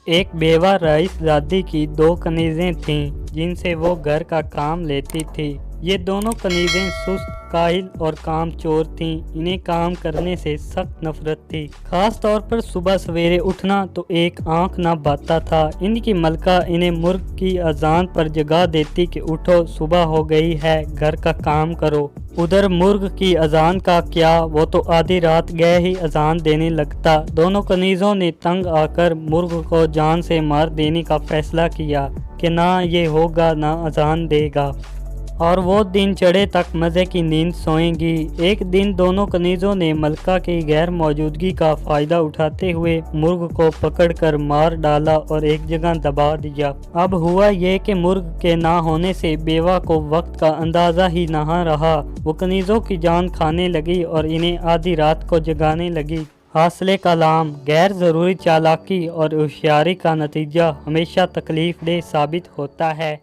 ایک بیوہ رئیس زادی کی دو کنیزیں تھیں جن سے وہ گھر کا کام لیتی تھی۔ یہ دونوں کنیزیں سست، کاہل اور کام چور تھیں۔ انہیں کام کرنے سے سخت نفرت تھی، خاص طور پر صبح سویرے اٹھنا تو ایک آنکھ نہ بھاتا تھا۔ ان کی ملکہ انہیں مرغ کی اذان پر جگا دیتی کہ اٹھو، صبح ہو گئی ہے، گھر کا کام کرو۔ ادھر مرغ کی اذان کا کیا، وہ تو آدھی رات گئے ہی اذان دینے لگتا۔ دونوں کنیزوں نے تنگ آ کر مرغ کو جان سے مار دینے کا فیصلہ کیا کہ نہ یہ ہوگا نہ اذان دے گا، اور وہ دن چڑھے تک مزے کی نیند سوئیں گی۔ ایک دن دونوں کنیزوں نے ملکہ کی غیر موجودگی کا فائدہ اٹھاتے ہوئے مرغ کو پکڑ کر مار ڈالا اور ایک جگہ دبا دیا۔ اب ہوا یہ کہ مرغ کے نہ ہونے سے بیوہ کو وقت کا اندازہ ہی نہ رہا۔ وہ کنیزوں کی جان کھانے لگی اور انہیں آدھی رات کو جگانے لگی۔ حاصل کلام: غیر ضروری چالاکی اور ہوشیاری کا نتیجہ ہمیشہ تکلیف دہ ثابت ہوتا ہے۔